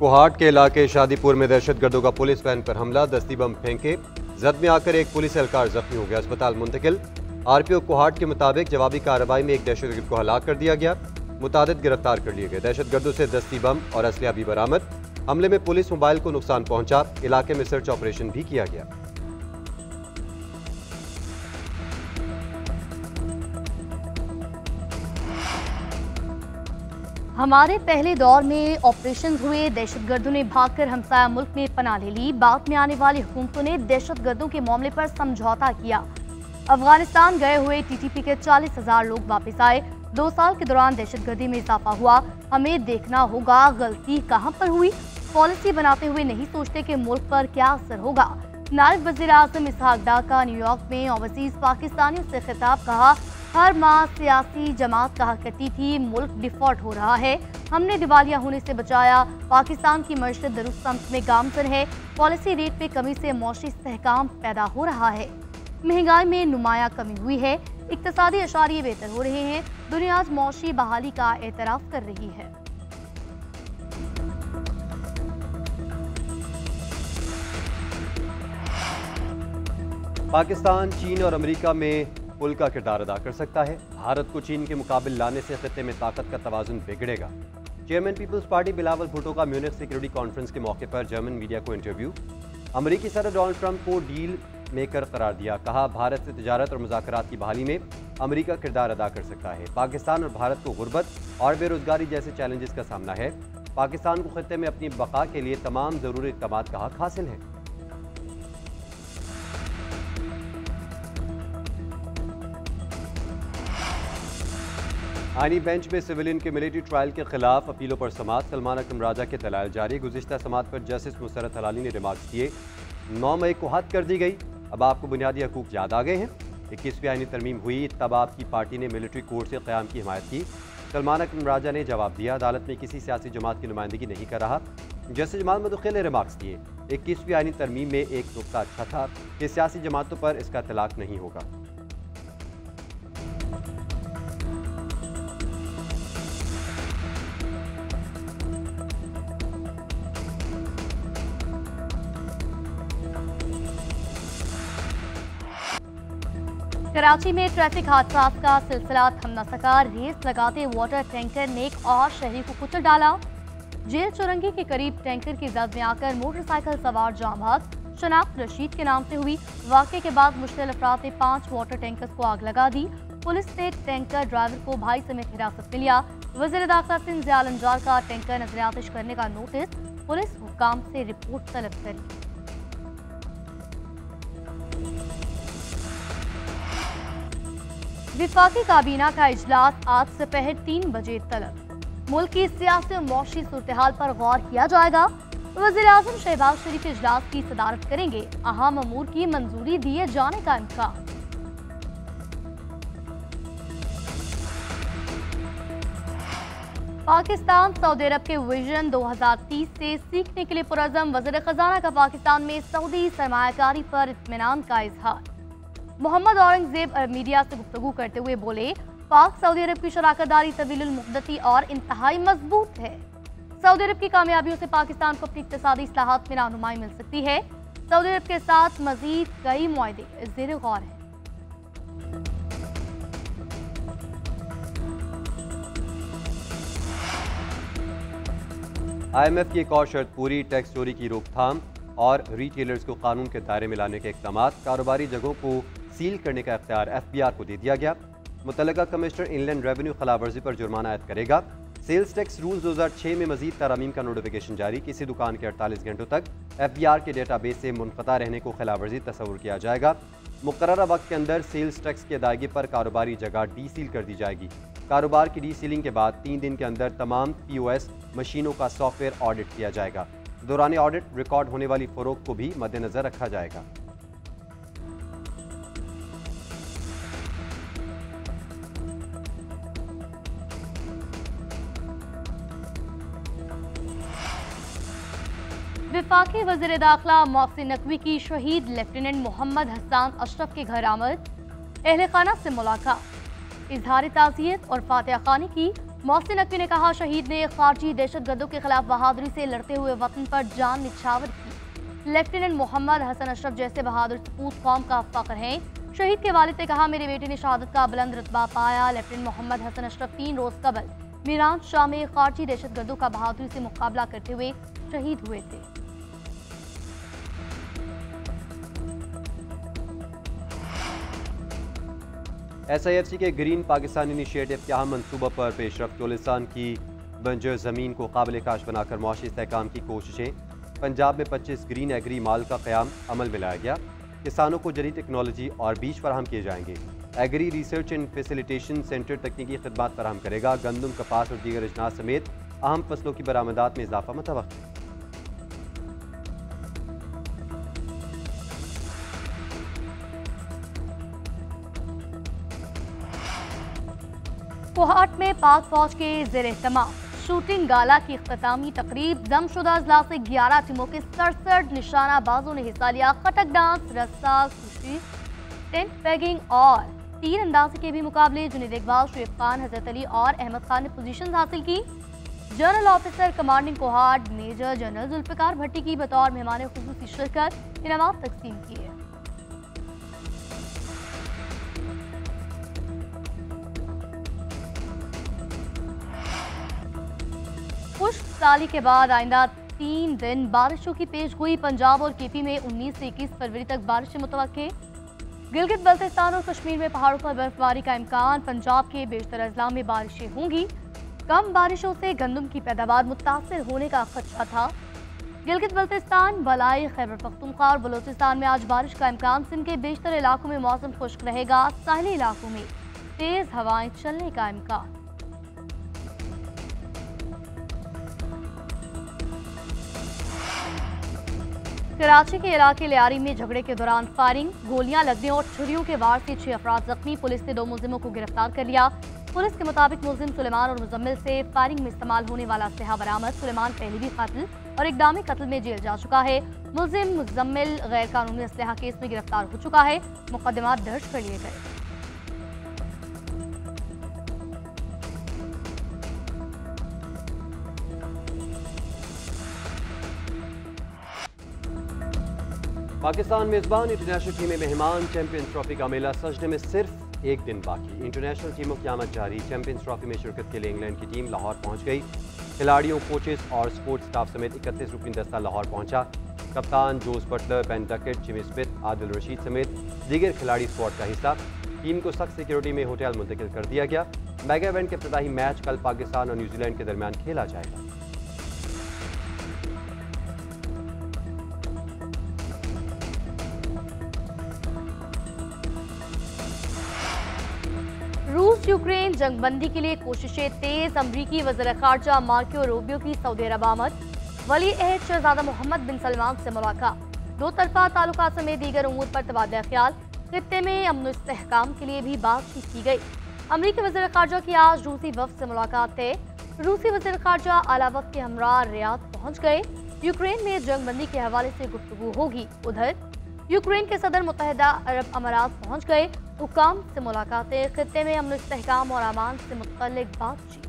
कोहाट के इलाके शादीपुर में दहशतगर्दों का पुलिस वैन पर हमला, दस्ती बम फेंके, जद में आकर एक पुलिस एहलकार जख्मी हो गया, अस्पताल मुंतकिल। आरपीओ कोहाट के मुताबिक जवाबी कार्रवाई में एक दहशतगर्द को हलाक कर दिया गया, मुतादिद गिरफ्तार कर लिए गए। दहशतगर्दों से दस्ती बम और असलहा भी बरामद। हमले में पुलिस मोबाइल को नुकसान पहुंचा, इलाके में सर्च ऑपरेशन भी किया गया। हमारे पहले दौर में ऑपरेशन हुए, दहशतगर्दों ने भागकर हमसाया मुल्क में पनाह ले ली। बाद में आने वाली हुकूमतों ने दहशतगर्दों के मामले पर समझौता किया। अफगानिस्तान गए हुए टीटीपी के 40,000 लोग वापस आए। 2 साल के दौरान दहशतगर्दी में इजाफा हुआ। हमें देखना होगा गलती कहां पर हुई। पॉलिसी बनाते हुए नहीं सोचते कि मुल्क पर क्या असर होगा। नायब वज़ीर आज़म इसहाक डार का न्यूयॉर्क में ओवरसीज पाकिस्तानियों से खिताब, कहा हर माह सियासी जमात कहा करती थी मुल्क डिफॉल्ट हो रहा है, हमने दिवालिया होने से बचाया। पाकिस्तान की मईशत दुरुस्त सम्त में गामजन है। पॉलिसी रेट पे कमी से मौशी इस्तेहकाम पैदा हो रहा है। महंगाई में नुमाया कमी हुई है। इक्तसादी अशारिये बेहतर हो रहे हैं। दुनिया आज मौशी बहाली का एतराफ़ कर रही है। पाकिस्तान, चीन और अमेरिका में पुल का किरदार अदा कर सकता है। भारत को चीन के मुकाबले लाने से खित्ते में ताकत का तवाज़ुन बिगड़ेगा। Chairman Peoples Party Bilawal Bhutto का म्यूनिख सिक्योरिटी कॉन्फ्रेंस के मौके पर जर्मन मीडिया को इंटरव्यू। अमेरिकी सदर डोनाल्ड ट्रंप को डील मेकर करार दिया, कहा भारत से तिजारत और मुज़ाकरात की बहाली में अमेरिका किरदार अदा कर सकता है। पाकिस्तान और भारत को गुर्बत और बेरोजगारी जैसे चैलेंजेस का सामना है। पाकिस्तान को खित्ते में अपनी बका के लिए तमाम ज़रूरी इक़दामात का हक हासिल है। आईनी बेंच में सिविलियन के मिलिट्री ट्रायल के खिलाफ अपीलों पर समाअत। सलमान अकरम राजा के दलाइल जारी। गुज़िश्ता समाअत पर जस्टिस मुसरत हलाली ने रिमार्क्स दिए। 9 मई को हद कर दी गई, अब आपको बुनियादी हकूक़ याद आ गए हैं। 21वीं आईनी तरमीम हुई, तब आपकी पार्टी ने मिलिट्री कोर्ट से क़याम की हिमायत की। सलमान अकरम राजा ने जवाब दिया, अदालत में किसी सियासी जमात की नुमाइंदगी नहीं कर रहा। जस्टिस जमाल मदखिल ने रिमार्क्स दिए, 21वीं आईनी तरमीम में एक नुक्ता अच्छा था कि सियासी जमातों पर इसका इतलाक़ नहीं होगा। कराची में ट्रैफिक हादसा का सिलसिला थम न सका। रेस लगाते वाटर टैंकर ने एक और शहरी को कुचल डाला। जेल चुरंगी के करीब टैंकर की जद में आकर मोटरसाइकिल सवार जाम भाग। शनाख्त रशीद के नाम से हुई। वाक़े के बाद मुश्तिल अफराद ने 5 वाटर टैंकर्स को आग लगा दी। पुलिस ने टैंकर ड्राइवर को भाई समेत हिरासत में लिया। वज़ीर दाखिला सिंध ज़ियाल अंजार का टैंकर नजरियातिश करने का नोटिस, पुलिस हुकाम से रिपोर्ट तलब करी। विफाकी काबीना का इजलास आज दोपहर 3 बजे तलब। मुल्क की सियासी और मौशी सूरत-ए-हाल पर गौर किया जाएगा। वज़ीर आज़म शहबाज शरीफ इजलास की सदारत करेंगे। अहम अमूर की मंजूरी दिए जाने का इम्कान। पाकिस्तान सऊदी अरब के विजन 2030 से सीखने के लिए पुरअज़म। वज़ीर खजाना का पाकिस्तान में सऊदी सरमायाकारी पर इत्मीनान का इजहार। मोहम्मद औरंगजेब मीडिया से गुफ्तगू करते हुए बोले, पाक सऊदी अरब की शराकतदारी तवीलुल मुद्दती और इंतहाई मजबूत है। सऊदी अरब की कामयाबियों से पाकिस्तान को अपनी इक़्तिसादी इस्लाहात में रहनुमाई मिल सकती है। सऊदी अरब के साथ मजीद कई मुआहदे ज़ेर गौर हैं। IMF की एक और शर्त पूरी, टैक्स चोरी की रोकथाम और रिटेलर्स को कानून के दायरे में लाने के इक़दाम। कारोबारी जगहों को सील करने का इख्तियार FBR को दे दिया गया। मुतल्लिका कमिश्नर इनलैंड रेवेन्यू खिलाफवर्जी पर जुर्माना आयद करेगा। सेल्स टैक्स रूल्स 2006 में मजीद तरामीम का नोटिफिकेशन जारी। किसी दुकान के 48 घंटों तक FBR के डेटाबेस से मुनक़ता रहने को खिलाफवर्जी तस्वुर किया जाएगा। मुकर्ररा वक्त के अंदर सेल्स टैक्स की अदायगी पर कारोबारी जगह डी सील कर दी जाएगी। कारोबार की डी सीलिंग के बाद 3 दिन के अंदर तमाम POS मशीनों का सॉफ्टवेयर ऑडिट किया जाएगा। दौरान ऑडिट रिकॉर्ड होने वाली फ़रोख्त को भी मद्देनजर रखा जाएगा। वफाकी वज़ीर दाखिला मोहसिन नकवी की शहीद लेफ्टिनेंट मोहम्मद हसन अशरफ के घर आमद। अहले खाना से मुलाकात, इजहार ताज़ियत और फातिहा खानी की। मोहसिन नकवी ने कहा, शहीद ने खारजी दहशतगर्दों के खिलाफ बहादुरी से लड़ते हुए वतन पर जान निछावर की। लेफ्टिनेंट मोहम्मद हसन अशरफ जैसे बहादुर सपूत कौम का फख्र हैं। शहीद के वालिद ने कहा, मेरे बेटे ने शहादत का बुलंद रुतबा पाया। लेफ्टिनेंट मोहम्मद हसन अशरफ 3 रोज कबल मीरान शाह में खारजी दहशतगर्दों का बहादुरी से मुकाबला करते हुए शहीद हुए थे। SIFC के ग्रीन पाकिस्तान इनिशिएटिव के अहम मनसूबा पर पेशरफ्त। गुलिस्तान की बंजर ज़मीन को काबिल काश बनाकर मुआशी इस्तेहकाम की कोशिशें। पंजाब में 25 ग्रीन एग्री माल का क़याम अमल में लाया गया। किसानों को जदीद टेक्नोलॉजी और बीज फराहम किए जाएंगे। Agri research and facilitation centre तकनीकी खदमात फराहम करेगा। गंदम, कपास और दीगर अजनास समेत अहम फसलों की बरामदात में इजाफा मुतवक्किल। कोहाट में पाक फौज के ज़ेर एहतमाम शूटिंग गाला की इख्तितामी तकरीब। दमशुदा अजला से 11 टीमों के 67 निशाना बाजों ने हिस्सा लिया। खटक डांस, रस्सा कुश्ती, टेंट पैगिंग और तीर अंदाजी के भी मुकाबले। जुनेद इकबाल, शुएब खान, हजरत अली और अहमद खान ने पोजीशन हासिल की। General officer commanding Kohat major general Zulfiqar Bhatti की बतौर मेहमान खुसूसी शिरकत इनामात तकसीम किए। खुश्क साली के बाद आइंदा 3 दिन बारिशों की पेशगोई। पंजाब और KP में 19 से 21 फरवरी तक बारिशें मुतवक्के। गिलगित बल्तिस्तान और कश्मीर में पहाड़ों पर बर्फबारी का इम्कान। पंजाब के बेशतर अजला में बारिशें होंगी। कम बारिशों से गंदम की पैदावार मुतासर होने का खदशा था। गिलगित बल्तिस्तान, बलाई, खैबर पख्तूनख्वा और बलोचिस्तान में आज बारिश का इम्कान। सिंध के बेशतर इलाकों में मौसम खुश्क रहेगा। साहली इलाकों में तेज हवाएं चलने का इम्कान। कराची के इलाके लियारी में झगड़े के दौरान फायरिंग, गोलियां लगने और छुरियों के वार से 6 अफराद जख्मी। पुलिस ने 2 मुलजिमों को गिरफ्तार कर लिया। पुलिस के मुताबिक मुलजिम सुलेमान और मुजम्मिल से फायरिंग में इस्तेमाल होने वाला असलहा बरामद। सुलेमान पहले भी कत्ल और इकदामी कत्ल में जेल जा चुका है। मुलजिम मुजम्मिल गैर कानूनी असलहा केस में गिरफ्तार हो चुका है। मुकदमा दर्ज कर लिए गए। पाकिस्तान मेज़बान, इंटरनेशनल टीमें मेहमान। चैंपियंस ट्रॉफी का मेला सजने में सिर्फ एक दिन बाकी। इंटरनेशनल टीमों की आमद जारी। चैंपियंस ट्रॉफी में शिरकत के लिए इंग्लैंड की टीम लाहौर पहुंच गई। खिलाड़ियों, कोचेस और स्पोर्ट्स स्टाफ समेत 31 रुकनी दस्ता लाहौर पहुंचा। कप्तान Jos Buttler, Ben Duckett, Jimmy Smith, Adil Rashid समेत दीगर खिलाड़ी स्क्वाड का हिस्सा। टीम को सख्त सिक्योरिटी में होटल मुंतकिल कर दिया गया। मेगा इवेंट के इफ्तिताही मैच कल पाकिस्तान और न्यूजीलैंड के दरमियान खेला जाएगा। रूस यूक्रेन जंगबंदी के लिए कोशिशें तेज। अमरीकी वज़ीर ख़ारजा मार्को रूबियो की सऊदी अरब आमद। वली अहद शहजादा मोहम्मद बिन सलमान से मुलाकात। 2 तरफ़ा ताल्लुकात समेत दीगर उमूर पर तबादला ख्याल। खित्ते में अमन इस्तेहकाम के लिए भी बातचीत की गई। अमरीकी वज़ीर ख़ारजा की आज रूसी वफ़द से मुलाकात है। रूसी वज़ीर ख़ारजा आला वफ़द के हमरा रियाद पहुँच गए। यूक्रेन में जंगबंदी के हवाले से गुफ्तगू होगी। उधर यूक्रेन के सदर मुत्तहिदा अरब अमारात पहुँच गए। हुकाम से मुलाकातें। खित्ते में अमन इस्तेहकाम और अमान से मुतल्लिक बातचीत।